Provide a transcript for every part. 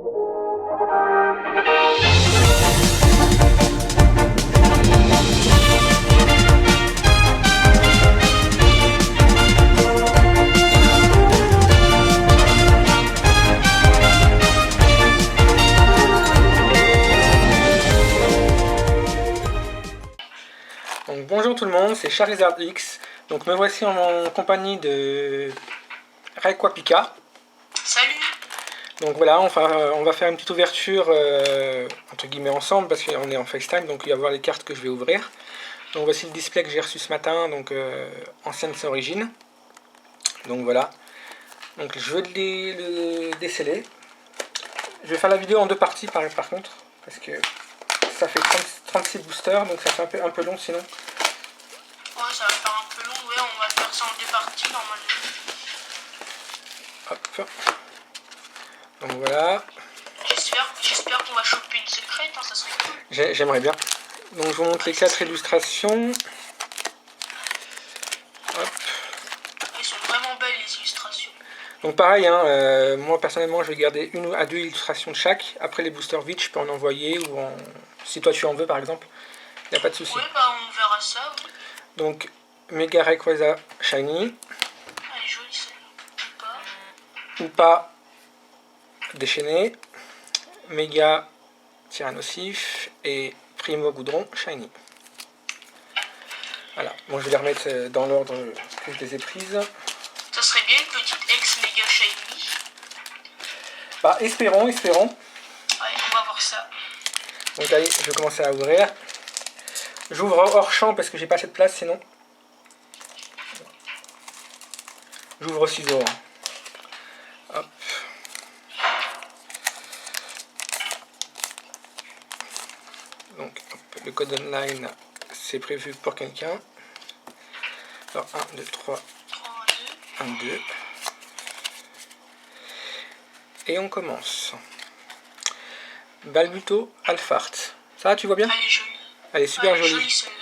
Donc bonjour tout le monde, c'est Charizard X. Donc me voici en compagnie de Rayquapica. Salut. Donc voilà, on va faire une petite ouverture entre guillemets ensemble parce qu'on est en FaceTime, donc il va y avoir les cartes que je vais ouvrir. Donc voici le display que j'ai reçu ce matin, donc ancienne origine. Donc voilà. Donc je veux le déceler. Je vais faire la vidéo en deux parties par contre, parce que ça fait 36 boosters, donc ça fait un peu long sinon. Ouais, ça va faire un peu long, ouais, on va faire ça en deux parties normalement. Hop. Donc voilà. J'espère qu'on va choper une secrète, hein, ça serait cool. J'aimerais bien. Donc je vous montre les 4 illustrations. Hop. Elles sont vraiment belles les illustrations. Donc pareil, hein, moi personnellement je vais garder 1 à 2 illustrations de chaque. Après les boosters vides je peux en envoyer ou si toi tu en veux par exemple, il n'y a pas de souci. Ouais, bah on verra ça. Oui. Donc Mega Rayquaza Shiny. Elle est jolie celle-là. Ou pas déchaîné. Méga Tyrannosif et Primo Goudron Shiny. Voilà, bon je vais les remettre dans l'ordre que je les ai prises. Ça serait bien une petite ex-méga shiny. Bah espérons. Ouais, on va voir ça. Donc allez, je vais commencer à ouvrir. J'ouvre hors champ parce que j'ai pas assez de place sinon. J'ouvre au ciseau. Hop. Donc hop, le code online c'est prévu pour quelqu'un. Alors 1, 2, 3. 1, 2. Et on commence. Balbuto Alphart. Ça va, tu vois bien? Elle est jolie. Elle est super jolie. Jolie celle-là.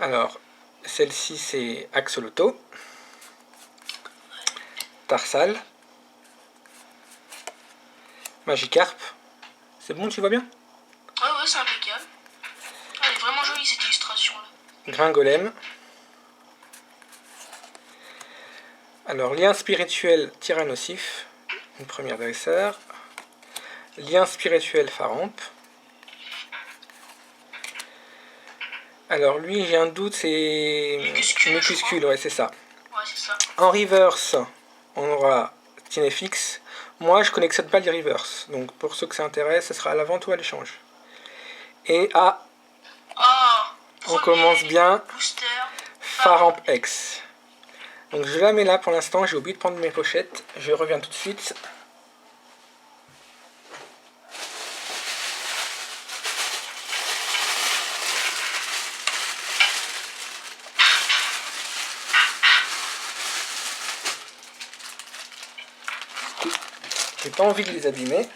Alors, celle-ci c'est Axolotl, Tarsal, Magikarp. C'est bon, tu vois bien? Ouais, c'est impeccable. Elle est vraiment jolie cette illustration-là. Gringolem. Alors, lien spirituel Tyrannosif, une première dresseur. Lien spirituel Faramp. Alors, lui, j'ai un doute, c'est Mucuscule, ouais, c'est ça. Ouais, c'est ça. En reverse, on aura Tinefix. Moi, je collectionne pas les reverse, donc pour ceux que ça intéresse, ce sera à la vente ou à l'échange. Et on commence bien. Booster. Faramp X. Donc je la mets là pour l'instant, j'ai oublié de prendre mes pochettes, je reviens tout de suite. J'ai pas envie de les abîmer.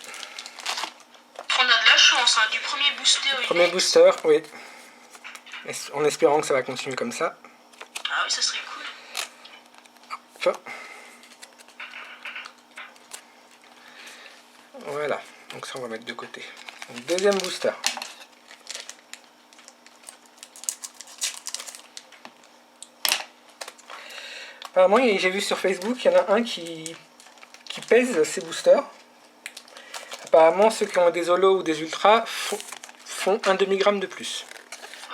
On a de la chance, hein, du premier booster. Premier booster, oui. En espérant que ça va continuer comme ça. Ah oui, ça serait cool. Hop. Voilà, donc ça on va mettre de côté. Donc, deuxième booster. Apparemment, j'ai vu sur Facebook, il y en a un qui pèse ses boosters. Apparemment, ceux qui ont des holos ou des ultras font un demi-gramme de plus.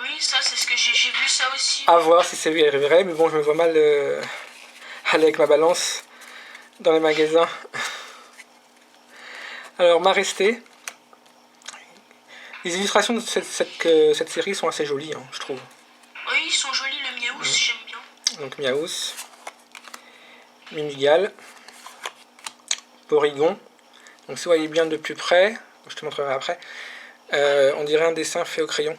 Oui, ça c'est ce que j'ai vu ça aussi. À voir si c'est vrai, mais bon, je me vois mal aller avec ma balance dans les magasins. Alors, Maresté. Les illustrations de cette série sont assez jolies, hein, je trouve. Oui, ils sont jolis, le Miaous, j'aime bien. Donc Miaous, Mimigal, Porygon. Donc si vous voyez bien de plus près, je te montrerai après, on dirait un dessin fait au crayon.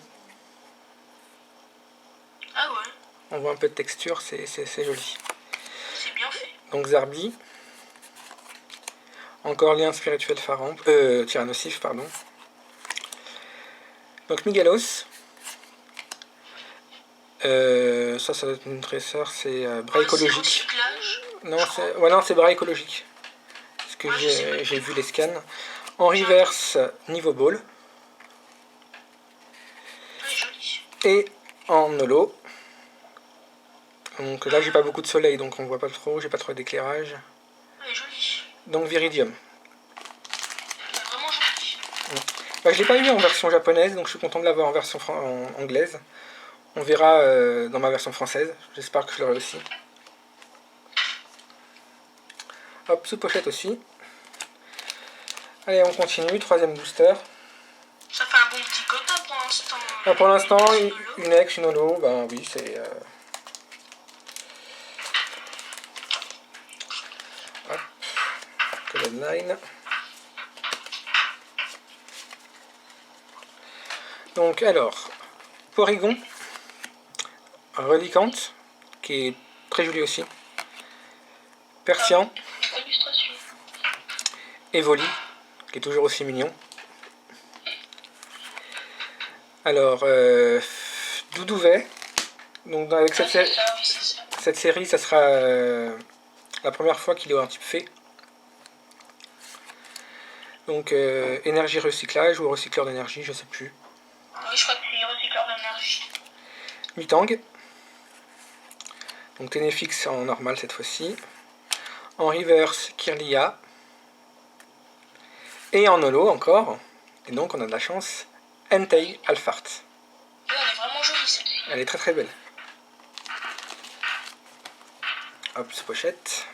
Ah ouais. On voit un peu de texture, c'est joli. C'est bien fait. Donc Zarbi. Encore lien spirituel Faramp, Tyrannosif, pardon. Donc Migalos. Ça doit être une dresseur, c'est bras écologique. Non, c'est bras écologique. Parce que j'ai vu les scans. En reverse, niveau ball. Elle est jolie. Et en holo. Donc là, j'ai pas beaucoup de soleil, donc on voit pas trop. J'ai pas trop d'éclairage. Elle est jolie. Donc Viridium. Elle est vraiment jolie. Bah, je l'ai pas eu en version japonaise, donc je suis content de l'avoir en version anglaise. On verra dans ma version française. J'espère que je l'aurai aussi. Hop, sous pochette aussi. Allez, on continue. Troisième booster. Ça fait un bon petit quota pour l'instant. Ah, pour l'instant, Une une ex, une holo. Ben oui, c'est... Hop. Color line. Donc, alors, Porygon. Reliquante, qui est très jolie aussi. Persian. illustration. Evoli, qui est toujours aussi mignon. Alors, Doudouvet. Donc avec Ah, c'est ça, oui, c'est ça. cette série, ça sera la première fois qu'il est un type fée. Donc énergie recyclage ou recycleur d'énergie, je sais plus. Oui, je crois que c'est recycleur d'énergie. Mitang. Donc Ténéfix en normal cette fois-ci. En reverse, Kirlia. Et en holo encore. Et donc on a de la chance. Entei Alphart. Oui, elle est vraiment jolie celle-ci. Elle est très très belle. Hop, sous pochette.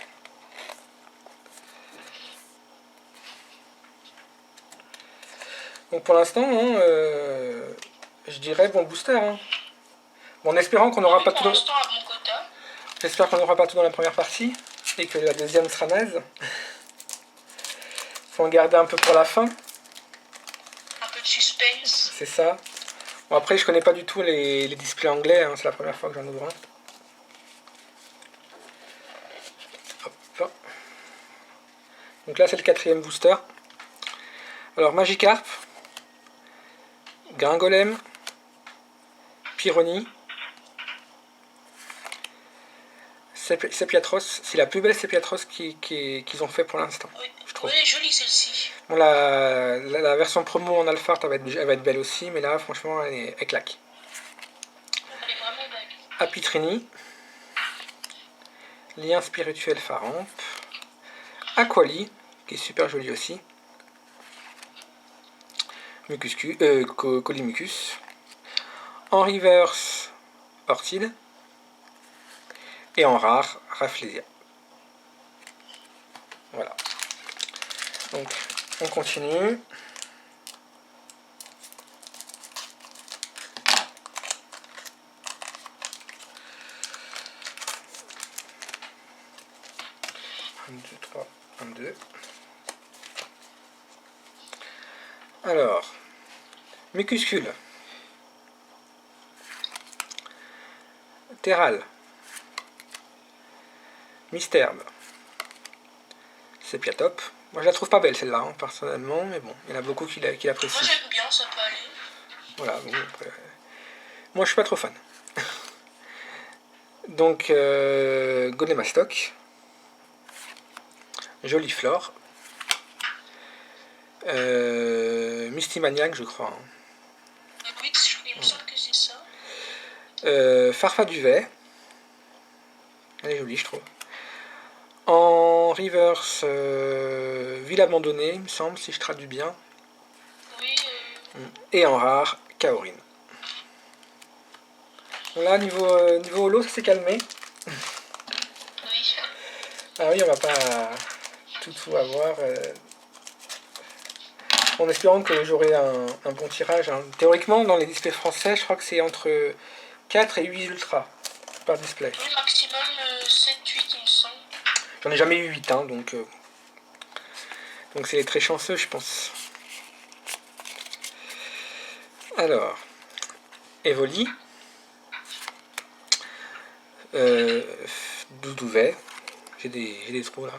Donc pour l'instant, hein, je dirais bon booster. Hein. Bon, en espérant qu'on n'aura pas tout. Pour l'instant, à bon quota. J'espère qu'on n'aura pas tout dans la première partie et que la deuxième sera naze. Faut en garder un peu pour la fin. Un peu de suspense. C'est ça. Bon, après, je connais pas du tout les displays anglais. Hein, c'est la première fois que j'en ouvre un. Hop. Donc là, c'est le quatrième booster. Alors, Magikarp, Gringolem, Pyroni, Sepiatros. C'est la plus belle Sepiatros qu'ils ont fait pour l'instant, Oui, je trouve. elle est jolie celle-ci. Bon, la version promo en alpha, elle va être belle aussi, mais là, franchement, elle claque. Elle est vraiment belle. Apitrini, Lien spirituel Faramp, Aquali, qui est super joli aussi, Colimucus, en reverse, Ortide, et en rare, Rafflesia. Voilà. Donc, on continue. Un, deux, trois, un, deux. Alors, Mucuscule, Terral, Mystherbe, Sepiatop. Moi je la trouve pas belle celle-là, hein, personnellement, mais bon, il y en a beaucoup qui Moi l'apprécient. j'aime bien, ça peut aller. Voilà, bon, après, moi je suis pas trop fan. Donc, Godemastoc, Joliflore, Mystimaniac, je crois. Hein. Oui, il me semble que c'est ça. Farfaduvet, elle est jolie, je trouve. En reverse, Ville abandonnée, il me semble, si je traduis bien. Oui, Et en rare, Kaorin. Bon, là, niveau holo, ça s'est calmé. oui. Ah oui, on va pas tout avoir. En espérant que j'aurai un bon tirage. Hein. Théoriquement, dans les displays français, je crois que c'est entre 4 et 8 ultras par display. Oui, maximum 7-8, il me semble. J'en ai jamais eu 8, hein, donc c'est très chanceux, je pense. Alors, Evoli, Doudouvet, j'ai des trous là,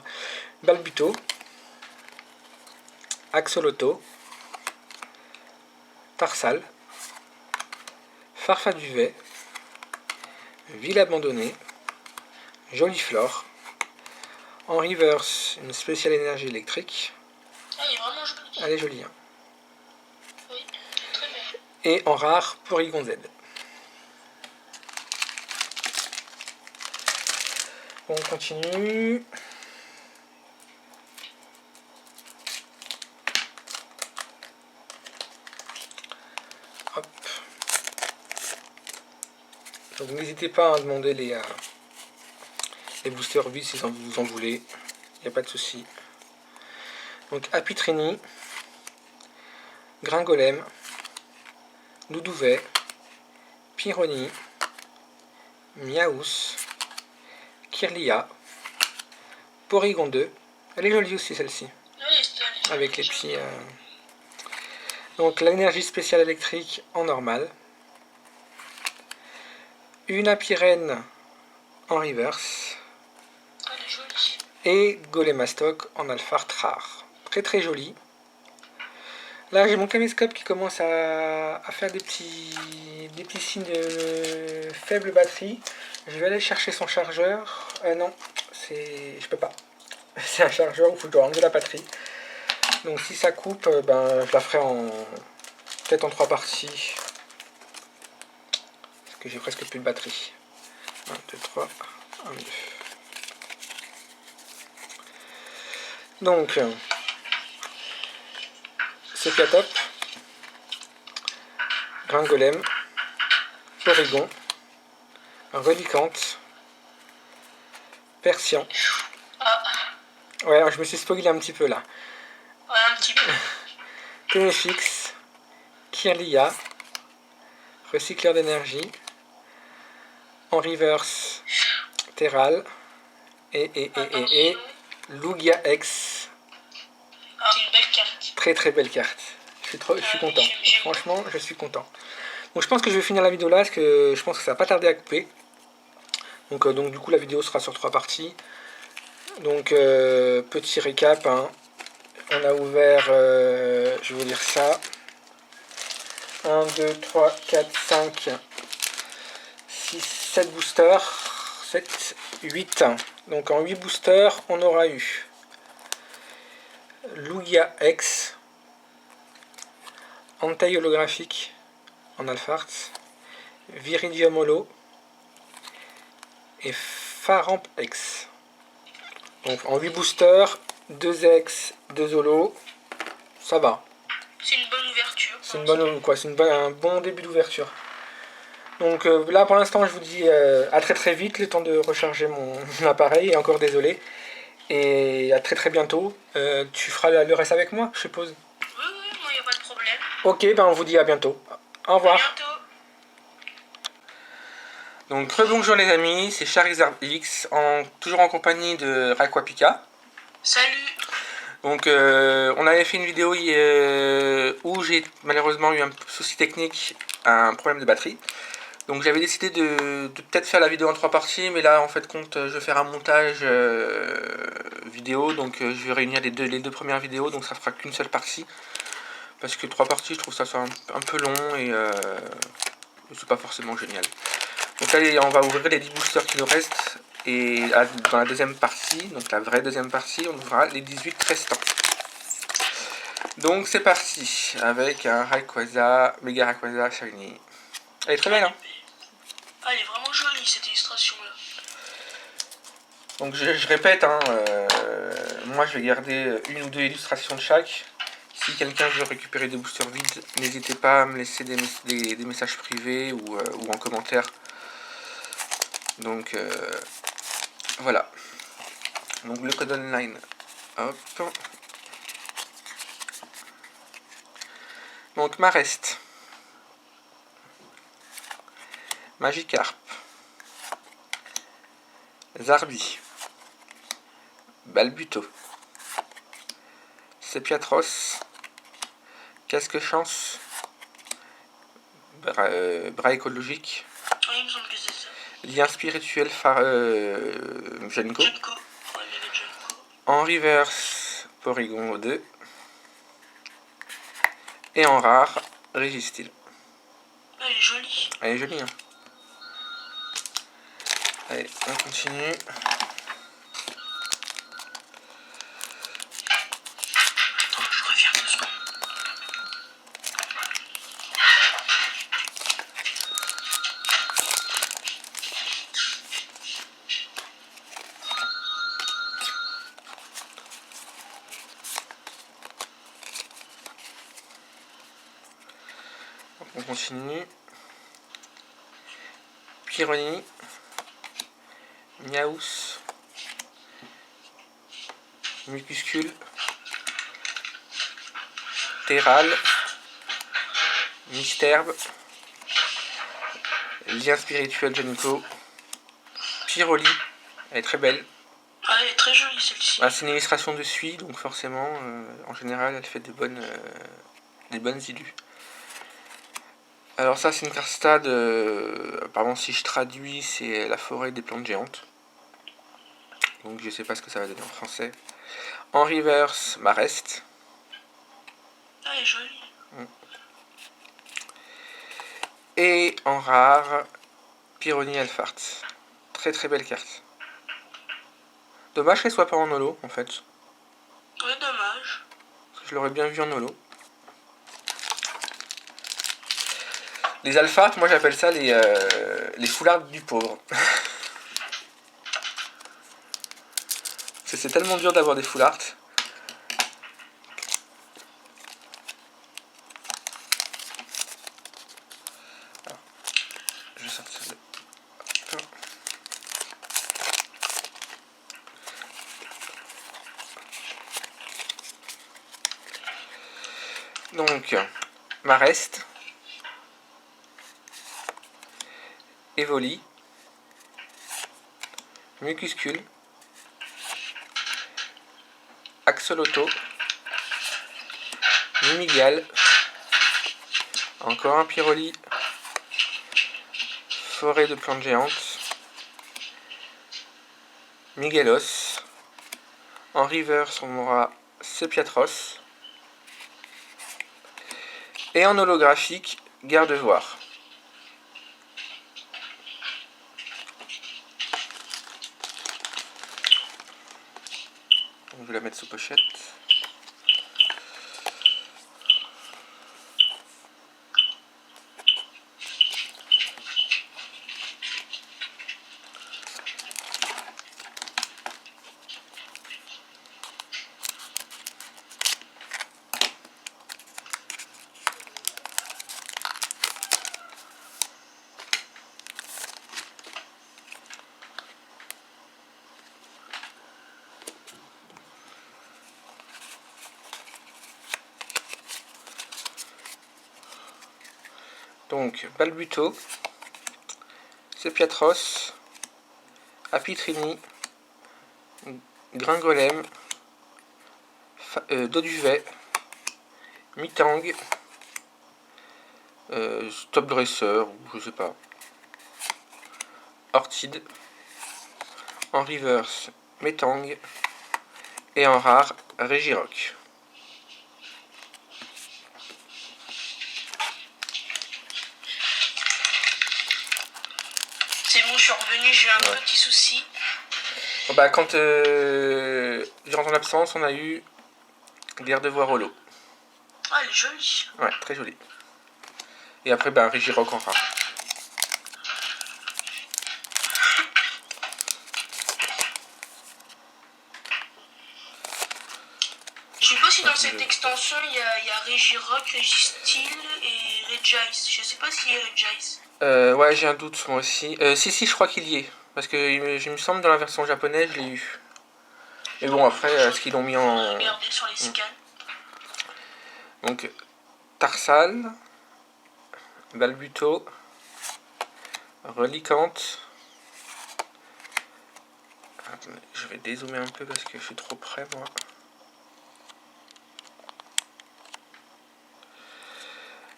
Balbuto, Axoloto, Tarsal, Farfaduvet, Ville abandonnée, Joliflore, En reverse, une spéciale énergie électrique. Ah, il est vraiment joli. Elle est jolie. Hein. Oui, très belle. Et en rare, Porygon Z. On continue. Hop. Donc n'hésitez pas à demander les boosters vides si vous en voulez. Il n'y a pas de souci. Donc Apitrini, Gringolem, Doudouvet, Pyroni, Miaous, Kirlia, Porygon 2. Elle est jolie aussi celle-ci. Oui, Avec les petits... Donc l'énergie spéciale électrique en normal. Une Apirène en reverse. Elle est jolie. Et Golemastoc en alpha rare. Très très joli. Là j'ai mon caméscope qui commence à faire des petits signes de faible batterie. Je vais aller chercher son chargeur. Non, je peux pas. C'est un chargeur où il faut que je enlever la batterie. Donc si ça coupe, ben, je la ferai peut-être en 3 parties. Parce que j'ai presque plus de batterie. 1, 2, 3, 1, 2. Donc, Sepiatop, Gringolem, Porygon, Relicante, Persian. Ah, Ouais, je me suis spoilé un petit peu là. ouais, un petit peu. Ténéfix, Kirlia, Recycleur d'énergie, en reverse, Terral, et Lugia X. Ah, c'est une belle carte. Très très belle carte. Je suis content. Franchement, je suis content. Donc je pense que je vais finir la vidéo là, parce que je pense que ça va pas tarder à couper. Donc du coup la vidéo sera sur 3 parties. Donc petit récap. Hein. On a ouvert, je vais vous dire ça. 1, 2, 3, 4, 5, 6, 7 boosters. 7, 8. Donc en 8 boosters, on aura eu Lugia X, Entei holographique en Alphart, Viridium Holo et Faramp X. Donc en 8 boosters, 2 X, 2 Holo, ça va. C'est une bonne ouverture. C'est un bon début d'ouverture. Donc là pour l'instant je vous dis à très très vite, le temps de recharger mon appareil, et encore désolé. Et à très très bientôt. Tu feras le reste avec moi, je suppose. Oui, moi, il n'y a pas de problème. Ok, ben on vous dit à bientôt. Au revoir. À bientôt. Donc rebonjour les amis, c'est Charizard X, toujours en compagnie de Raquapika. Salut. Donc on avait fait une vidéo où j'ai malheureusement eu un souci technique, un problème de batterie. Donc j'avais décidé de peut-être faire la vidéo en 3 parties, mais là en fait compte je vais faire un montage vidéo, donc je vais réunir les deux premières vidéos, donc ça fera qu'une seule partie. Parce que 3 parties je trouve ça un peu long et c'est pas forcément génial. Donc allez, on va ouvrir les 10 boosters qui nous restent. Et dans la deuxième partie, donc la vraie deuxième partie, on ouvrira les 18 restants. Donc c'est parti, avec un Rayquaza, Mega Rayquaza Shiny. Elle est très belle, hein. Ah, elle est vraiment jolie cette illustration là. Donc je répète, hein, moi je vais garder une ou deux illustrations de chaque. Si quelqu'un veut récupérer des boosters vides, n'hésitez pas à me laisser des messages privés ou en commentaire. Donc voilà. Donc le code online. Hop. Donc Marest. Magikarp. Zarbi. Balbuto. Sepiatros. Casque chance. Bras écologique. Oui, il me semble que c'est ça. Lien spirituel Genko. Junko. Ouais, Mega Junko. En reverse, Porygon 2. Et en rare, Registil. Elle est jolie. Elle est jolie, hein. Allez, on continue. On continue. Pyrrhoni. Miaus. Mucuscule. Terral. Mystherbe. Lien spirituel Janico. Pyroli. Elle est très belle. Ah, elle est très jolie celle-ci. Ah, c'est une illustration de suie, donc forcément, en général, elle fait des bonnes illus. Alors ça, c'est une carte stade. Apparemment, si je traduis, c'est la forêt des plantes géantes. Donc je sais pas ce que ça va donner en français. En reverse, Marest. Ah, elle est jolie. Et en rare, Pyrrhoni Alphart. Très très belle carte. Dommage qu'elle soit pas en holo en fait. Ouais, dommage. Parce que je l'aurais bien vu en holo. Les Alphart, moi j'appelle ça les foulards du pauvre. C'est tellement dur d'avoir des foulards. Alors, je vais sortir le... Donc, Marest, Evoli, Mucuscule, Axolotl, Mimigal, encore un Pyrroli, Forêt de plantes géantes, Miguelos, en reverse on aura Sepiatros, et en holographique, Gardevoir. Donc, je vais la mettre sous pochette. Donc, Balbuto, Sepiatros, Apitrini, Gringolem, Doduvet, Mitang, Stop Dresser, ou je sais pas, Ortide, en reverse, Metang, et en rare, Regirock. C'est bon, je suis revenu, j'ai eu un petit souci. Bon, bah, quand durant ton absence, on a eu Gardevoir holo. Ah, elle est jolie. Ouais, très joli. Et après, bah, Regirock en rare. Je sais pas si dans cette extension il y a Regirock, Registeel et Regice. Je sais pas s'il y a Regice. Ouais, j'ai un doute moi aussi. Si, je crois qu'il y est. Parce que il me semble dans la version japonaise, je l'ai eu. Mais bon, après, est-ce qu'ils l'ont mis en... Regardez sur les scans. Donc, Tarsal, Balbuto, Relicante. Attendez, je vais dézoomer un peu parce que je suis trop près, moi.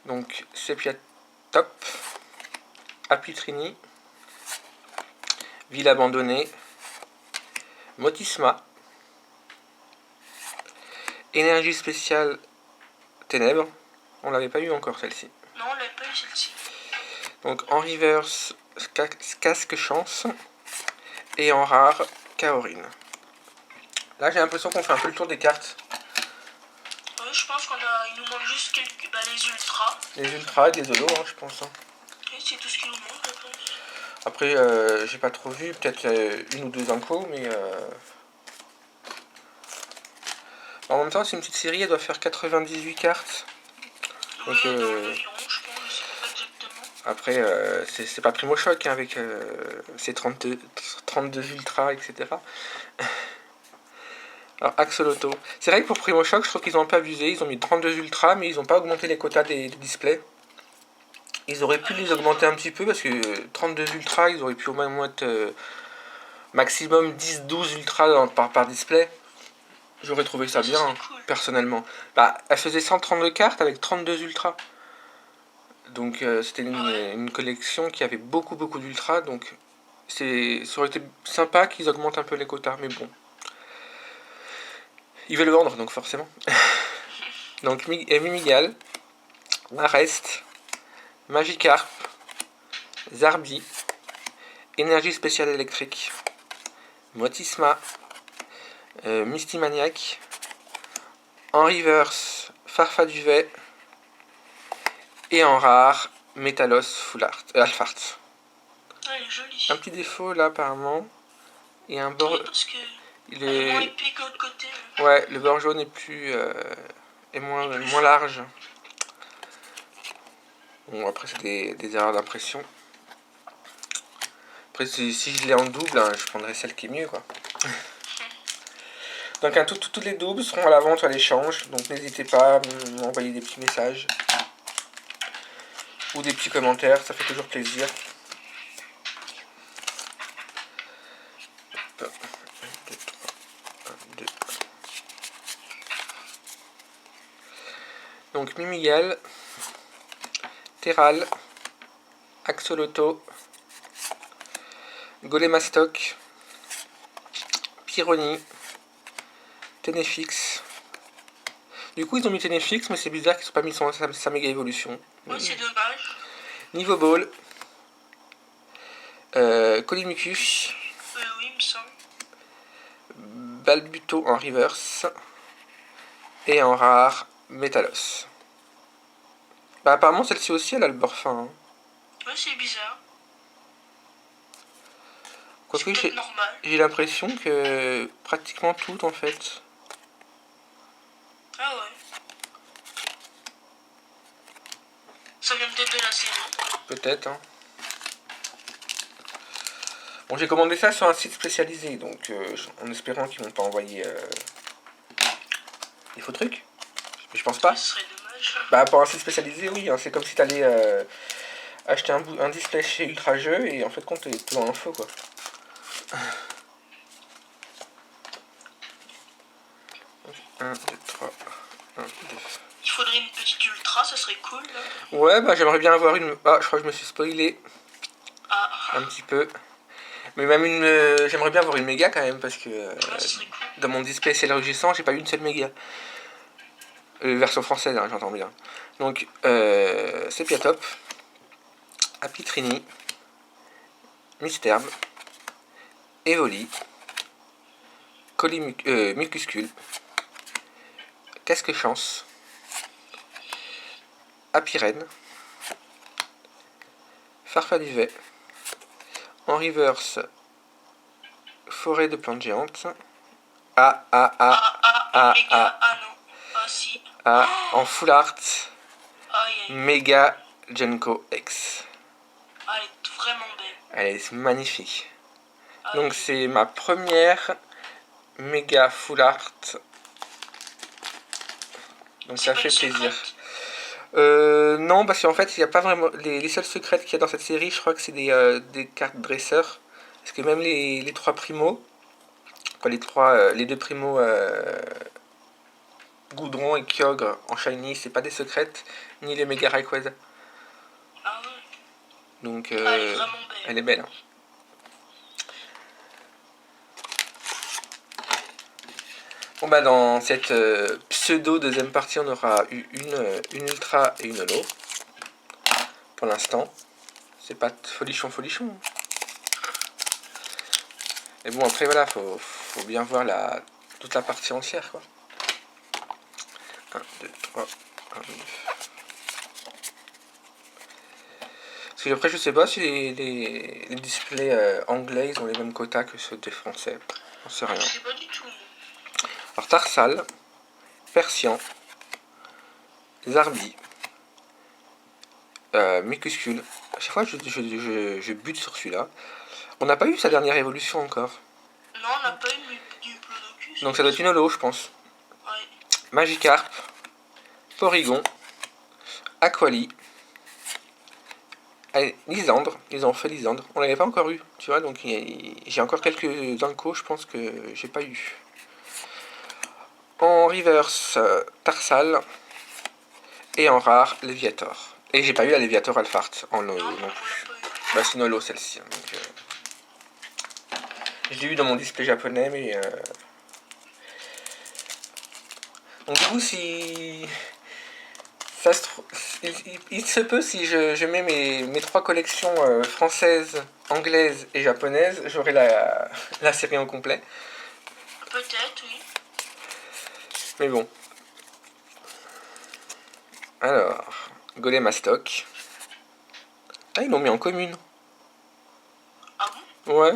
Donc, Sepiatop, Apitrini, Ville abandonnée, Motisma, Énergie spéciale Ténèbres. On l'avait pas eu encore celle-ci. Non, on l'a pas eu celle-ci. Donc en reverse, Casque Chance. Et en rare, Kaorin. Là j'ai l'impression qu'on fait un peu le tour des cartes. Ouais, je pense il nous manque juste les ultras. Les ultras et des holos, je pense. Et c'est tout ce qui nous manque, je pense. Après, j'ai pas trop vu, peut-être une ou deux infos, mais... En même temps, c'est une petite série, elle doit faire 98 cartes. Ouais, Donc, dans l'environ, je pense. Après, c'est pas Primo Choc hein, avec ses 32 Ultra, etc. Alors, Axolotl. C'est vrai que pour Primo Choc, je trouve qu'ils ont un peu abusé. Ils ont mis 32 Ultra, mais ils n'ont pas augmenté les quotas des displays. Ils auraient pu les augmenter un petit peu parce que 32 Ultra, ils auraient pu au moins être maximum 10-12 Ultra par display. J'aurais trouvé ça bien, cool. personnellement. Bah, elle faisait 132 cartes avec 32 Ultra. Donc c'était une collection qui avait beaucoup d'ultra, donc ça aurait été sympa qu'ils augmentent un peu les quotas, mais bon. Ils veulent le vendre, donc forcément. Donc Mimigal, Narest, Magikarp, Zarbi, Énergie spéciale électrique, Motisma, Misty Maniac, en reverse, Farfaduvet, et en rare, Métalos Full Art, Alphart. Ah, il est joli. Un petit défaut là apparemment. Et un bord. Oui, parce que il est moins épais que l'autre côté. Ouais, le bord jaune est plus. est moins large. Bon, après, c'est des erreurs d'impression. Après, si je l'ai en double, hein, je prendrai celle qui est mieux, quoi. Donc, tous les doubles seront à la vente ou à l'échange. Donc, n'hésitez pas à m'envoyer des petits messages. Ou des petits commentaires, ça fait toujours plaisir. Donc Mimigal, Terral, Axolotl, Golemastoc, Pyroni, Tenefix. Du coup ils ont mis Tenefix mais c'est bizarre qu'ils n'ont pas mis sa méga évolution. Ouais, c'est dommage. Niveau Ball, Colimucus, Oui, il me semble. Balbuto en reverse et en rare Métalos. Bah apparemment celle-ci aussi elle a le bord fin. Hein. Ouais, c'est bizarre. Quoique j'ai l'impression que pratiquement tout en fait. Ah ouais. Ça vient peut-être de la série. Peut-être. Hein. Bon, j'ai commandé ça sur un site spécialisé, donc en espérant qu'ils vont pas envoyer des faux trucs. Mais je pense pas. Ce serait dommage. Bah pour un site spécialisé, oui. Hein, c'est comme si t'allais acheter un display chez Ultra Jeux et en fait compte t'es tout dans l'info quoi. Un, deux, trois. 1, 2. Il faudrait une petite ultra, ça serait cool. Là. Ouais, bah j'aimerais bien avoir une. Ah, je crois que je me suis spoilé. Ah. Un petit peu. Mais même une. J'aimerais bien avoir une méga quand même parce que Ouais, ça serait cool. dans mon display c'est rugissant, j'ai pas eu une seule méga. Version française, hein, j'entends bien. Donc, Sepiatop, Apitrini, Misterbe, Evoli, Mucuscule, Casque Chance, Apirène, Farfaduvet, en reverse, Forêt de plantes géantes, Si. en full art, Aïe. Mega Genko X. Ah, elle est vraiment belle. Elle est magnifique. Donc c'est ma première méga full art. Donc ça fait plaisir. Non, parce qu'en fait, il n'y a pas vraiment. Les seules secrètes qu'il y a dans cette série, je crois que c'est des cartes dresseurs. Parce que même les trois primos, enfin les deux primos Goudron et Kyogre en shiny, c'est pas des secrètes, ni les méga Rayquaza. Ah ouais. Donc elle est vraiment belle. Elle est belle. Hein. Bon bah dans cette pseudo deuxième partie, on aura eu une ultra et une holo. Pour l'instant, c'est pas folichon. Et bon après voilà, faut bien voir toute la partie entière quoi. 1, 2, 3, 1, 2. Parce que après je sais pas si les displays anglais ils ont les mêmes quotas que ceux des français. On sait rien. Je sais pas du tout. Alors Tarsal, Persian, Zarbi, Minuscule. À chaque fois, je bute sur celui-là. On n'a pas eu sa dernière évolution encore. Non, on n'a pas eu du Diplodocus. Donc ça doit être une holo, je pense. Ouais. Magikarp, Porygon, Aquali, Lysandre. Ils ont fait Lysandre. On l'avait pas encore eu, tu vois. Donc j'ai encore quelques Inco, je pense que j'ai pas eu. En reverse, Tarsal. Et en rare, Léviator. Et j'ai pas eu la Léviator Alphart en holo Non, non on l'a plus. pas eu. Bah c'est une holo celle-ci. Hein, donc, je l'ai eu dans mon display japonais, mais... Donc du coup, si... Ça se il se peut, si je mets mes 3 collections françaises, anglaises et japonaises, j'aurai la série en complet. Peut-être, oui. Mais bon. Alors, Golemastoc. Ah, ils l'ont mis en commune. Ah bon? Ouais.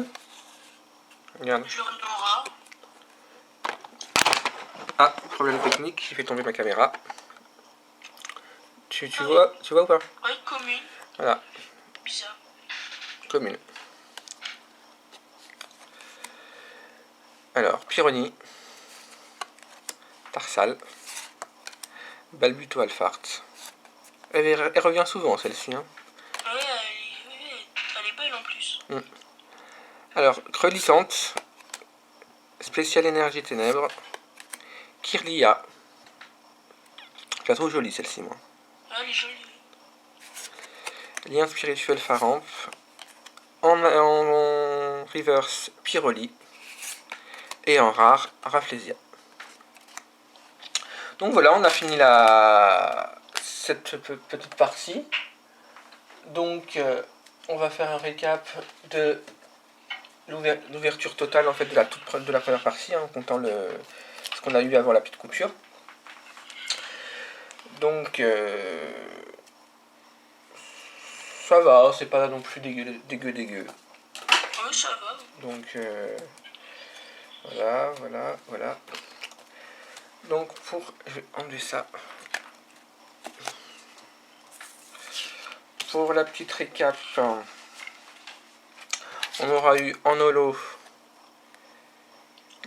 Regarde. Je le remets en rare. Ah, problème technique, j'ai fait tomber ma caméra. Tu Ah vois, tu vois ou pas? Oui, commune. Voilà, Bizarre. commune. Alors, Pyrrhony, Tarsal, Balbuto Alphart. Elle revient souvent celle-ci. Hein. Ah ouais, elle est belle en plus. Alors, Crelicante, Spécial Énergie Ténèbres, Kirlia. Je la trouve jolie celle-ci, moi. Ah, elle est jolie. Lien spirituel Faramp. En reverse, Pyroli. Et en rare, Rafflesia. Donc voilà, on a fini cette petite partie. Donc, on va faire un récap de l'ouverture totale en fait de la première partie, hein, en comptant ce qu'on a eu avant la petite coupure. Donc, ça va, c'est pas non plus dégueu. Oui, ça va. Donc, voilà. Donc, je vais enlever ça. Pour la petite récap, on aura eu en holo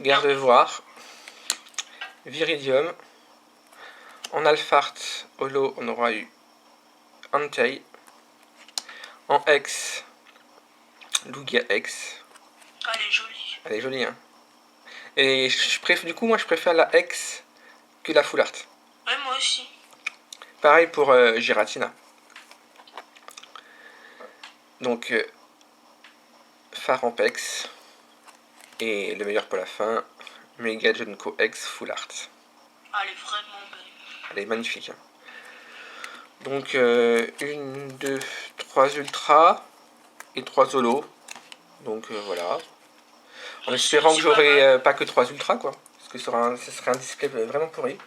Gardevoir, Viridium. En Alphart holo, on aura eu Entei. En X, Lugia X. Ah, elle est jolie. Elle est jolie, hein. Et du coup, moi, je préfère la X que la Full Art. Ouais, moi aussi. Pareil pour Giratina. Donc, Farampex. Et le meilleur pour la fin, Mega Junko X Full Art. Ah, elle est vraiment belle. Elle est magnifique. Hein. Donc, 1, 2, 3 Ultra et 3 Holo. Donc, voilà. En espérant que j'aurai pas que 3 Ultra, quoi. Parce que ce serait un display vraiment pourri.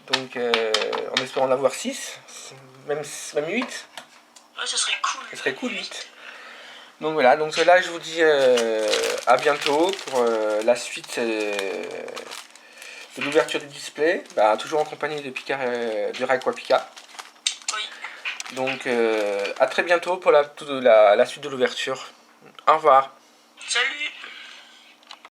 Donc, en espérant en avoir 6, même 8. Ouais, ça serait cool. Ça serait cool, 8. Donc voilà, donc là je vous dis à bientôt pour la suite de l'ouverture du display, toujours en compagnie de du Rayquaza Pika. Oui. Donc à très bientôt pour la suite de l'ouverture. Au revoir. Salut.